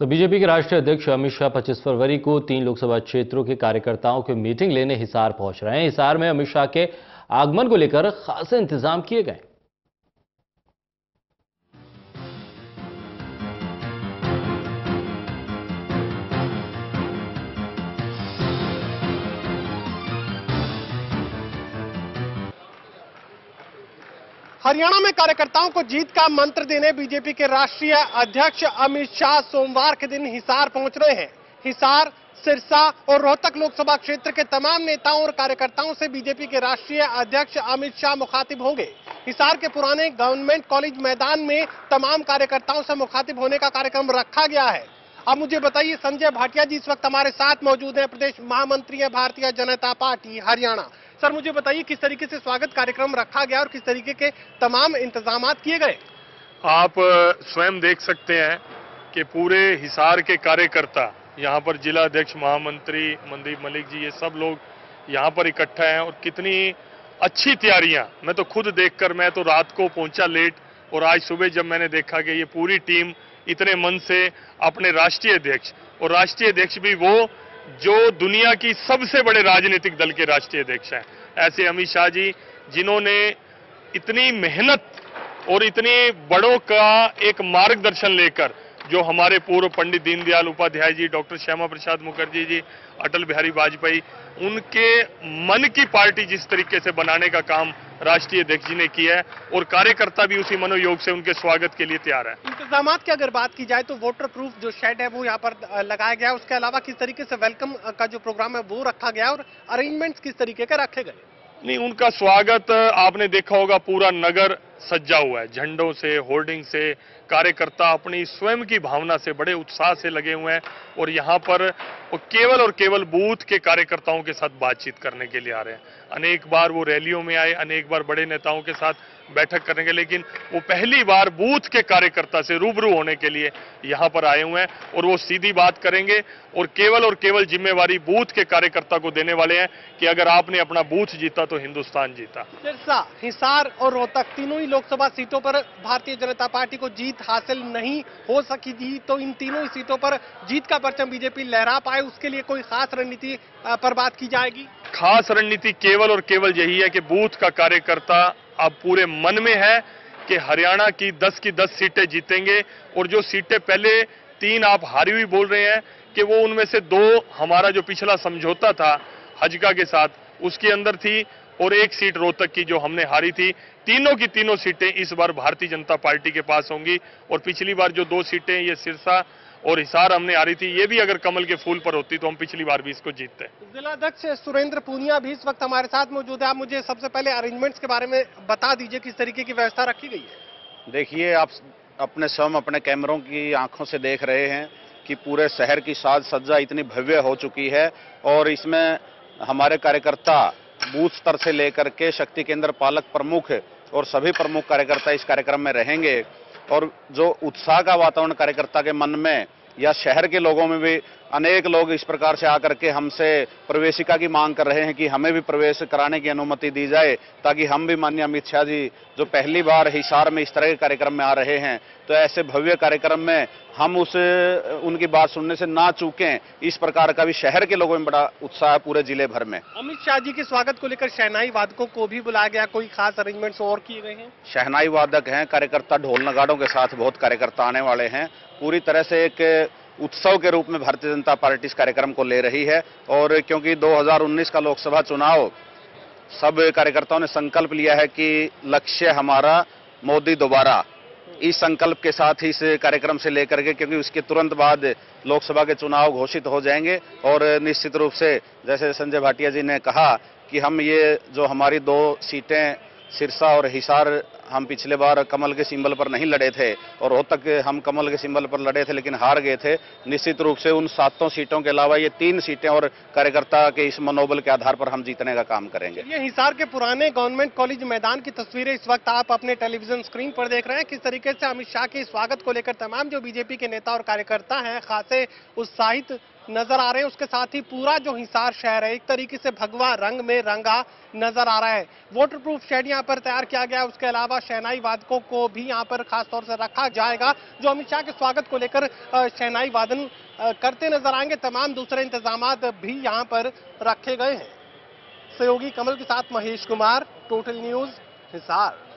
तो बीजेपी के राष्ट्रीय अध्यक्ष अमित शाह 25 फरवरी को 3 लोकसभा क्षेत्रों के कार्यकर्ताओं की मीटिंग लेने हिसार पहुंच रहे हैं। हिसार में अमित शाह के आगमन को लेकर खासे इंतजाम किए गए। हरियाणा में कार्यकर्ताओं को जीत का मंत्र देने बीजेपी के राष्ट्रीय अध्यक्ष अमित शाह सोमवार के दिन हिसार पहुंच रहे हैं। हिसार, सिरसा और रोहतक लोकसभा क्षेत्र के तमाम नेताओं और कार्यकर्ताओं से बीजेपी के राष्ट्रीय अध्यक्ष अमित शाह मुखातिब होंगे। हिसार के पुराने गवर्नमेंट कॉलेज मैदान में तमाम कार्यकर्ताओं से मुखातिब होने का कार्यक्रम रखा गया है। अब मुझे बताइए, संजय भाटिया जी इस वक्त हमारे साथ मौजूद हैं, प्रदेश महामंत्री है भारतीय जनता पार्टी हरियाणा। सर, मुझे बताइए किस तरीके से स्वागत कार्यक्रम रखा गया और किस तरीके के तमाम इंतजाम किए गए। आप स्वयं देख सकते हैं कि पूरे हिसार के कार्यकर्ता यहाँ पर जिला अध्यक्ष महामंत्री मनदीप मलिक जी, ये सब लोग यहाँ पर इकट्ठा हैं और कितनी अच्छी तैयारियां। मैं तो खुद देखकर, मैं तो रात को पहुंचा लेट और आज सुबह जब मैंने देखा कि ये पूरी टीम इतने मन से अपने राष्ट्रीय अध्यक्ष, और राष्ट्रीय अध्यक्ष भी वो जो दुनिया की सबसे बड़े राजनीतिक दल के राष्ट्रीय अध्यक्ष हैं, ऐसे अमित शाह जी जिन्होंने इतनी मेहनत और इतने बड़ों का एक मार्गदर्शन लेकर, जो हमारे पूर्व पंडित दीनदयाल उपाध्याय जी, डॉक्टर श्यामा प्रसाद मुखर्जी जी, अटल बिहारी वाजपेयी, उनके मन की पार्टी जिस तरीके से बनाने का काम राष्ट्रीय अध्यक्ष जी ने किया है और कार्यकर्ता भी उसी मनोयोग से उनके स्वागत के लिए तैयार है। इंतजाम की अगर बात की जाए तो वाटर प्रूफ जो शेड है वो यहाँ पर लगाया गया है। उसके अलावा किस तरीके से वेलकम का जो प्रोग्राम है वो रखा गया और अरेंजमेंट्स किस तरीके के रखे गए? नहीं, उनका स्वागत आपने देखा होगा, पूरा नगर सज्जा हुआ है झंडों से, होर्डिंग से। कार्यकर्ता अपनी स्वयं की भावना से बड़े उत्साह से लगे हुए हैं और यहाँ पर वो केवल बूथ के कार्यकर्ताओं के साथ बातचीत करने के लिए आ रहे हैं। अनेक बार वो रैलियों में आए, अनेक बार बड़े नेताओं के साथ बैठक करने के, लेकिन वो पहली बार बूथ के कार्यकर्ता से रूबरू होने के लिए यहाँ पर आए हुए हैं और वो सीधी बात करेंगे और केवल जिम्मेवारी बूथ के कार्यकर्ता को देने वाले हैं कि अगर आपने अपना बूथ जीता तो हिंदुस्तान जीता। सिरसा, हिसार और रोहतक तीनों ही लोकसभा सीटों पर भारतीय जनता पार्टी को जीत हासिल नहीं हो सकी थी, तो इन तीनों ही सीटों पर जीत का परचम बीजेपी लहरा पाए, उसके लिए कोई खास रणनीति पर बात की जाएगी? खास रणनीति केवल यही है कि बूथ का कार्यकर्ता अब पूरे मन में है कि हरियाणा की 10 की 10 सीटें जीतेंगे और जो सीटें पहले 3 आप हारी हुई बोल रहे हैं कि वो उनमें से 2 हमारा जो पिछला समझौता था हजका के साथ उसके अंदर थी और 1 सीट रोहतक की जो हमने हारी थी। तीनों की तीनों सीटें इस बार भारतीय जनता पार्टी के पास होंगी और पिछली बार जो 2 सीटें ये सिरसा और हिसार हमने हारी थी, ये भी अगर कमल के फूल पर होती तो हम पिछली बार भी इसको जीतते। जिला अध्यक्ष सुरेंद्र पूनिया भी इस वक्त हमारे साथ मौजूद है। आप मुझे सबसे पहले अरेंजमेंट्स के बारे में बता दीजिए, किस तरीके की व्यवस्था रखी गई है? देखिए, आप अपने स्वयं अपने कैमरों की आंखों से देख रहे हैं कि पूरे शहर की साज सज्जा इतनी भव्य हो चुकी है और इसमें हमारे कार्यकर्ता बूथ स्तर से लेकर के शक्ति केंद्र पालक प्रमुख और सभी प्रमुख कार्यकर्ता इस कार्यक्रम में रहेंगे और जो उत्साह का वातावरण कार्यकर्ता के मन में या शहर के लोगों में भी, अनेक लोग इस प्रकार से आकर के हमसे प्रवेशिका की मांग कर रहे हैं कि हमें भी प्रवेश कराने की अनुमति दी जाए, ताकि हम भी माननीय अमित शाह जी जो पहली बार हिसार में इस तरह के कार्यक्रम में आ रहे हैं, तो ऐसे भव्य कार्यक्रम में हम उनकी बात सुनने से ना चूकें। इस प्रकार का भी शहर के लोगों में बड़ा उत्साह है पूरे जिले भर में। अमित शाह जी के स्वागत को लेकर शहनाई वादकों को भी बुलाया गया, कोई खास अरेंजमेंट्स और किए गए हैं? शहनाई वादक हैं, कार्यकर्ता ढोल नगाड़ों के साथ बहुत कार्यकर्ता आने वाले हैं। पूरी तरह से एक उत्सव के रूप में भारतीय जनता पार्टी इस कार्यक्रम को ले रही है और क्योंकि 2019 का लोकसभा चुनाव, सब कार्यकर्ताओं ने संकल्प लिया है कि लक्ष्य हमारा मोदी दोबारा। इस संकल्प के साथ ही इस कार्यक्रम से लेकर के, क्योंकि उसके तुरंत बाद लोकसभा के चुनाव घोषित हो जाएंगे और निश्चित रूप से जैसे संजय भाटिया जी ने कहा कि हम ये जो हमारी 2 सीटें सिरसा और हिसार, हम पिछले बार कमल के सिंबल पर नहीं लड़े थे और रोहतक हम कमल के सिंबल पर लड़े थे लेकिन हार गए थे। निश्चित रूप से उन 7 सीटों के अलावा ये 3 सीटें और कार्यकर्ता के इस मनोबल के आधार पर हम जीतने का काम करेंगे। ये हिसार के पुराने गवर्नमेंट कॉलेज मैदान की तस्वीरें इस वक्त आप अपने टेलीविजन स्क्रीन पर देख रहे हैं। किस तरीके से अमित शाह के स्वागत को लेकर तमाम जो बीजेपी के नेता और कार्यकर्ता हैं खासे उत्साहित नजर आ रहे हैं। उसके साथ ही पूरा जो हिसार शहर है एक तरीके से भगवा रंग में रंगा नजर आ रहा है। वाटर प्रूफ शेड यहाँ पर तैयार किया गया। उसके अलावा अलावा शहनाई वादकों को भी यहां पर खास तौर से रखा जाएगा, जो अमित शाह के स्वागत को लेकर शहनाई वादन करते नजर आएंगे। तमाम दूसरे इंतजाम भी यहां पर रखे गए हैं। सहयोगी कमल के साथ महेश कुमार, टोटल न्यूज, हिसार।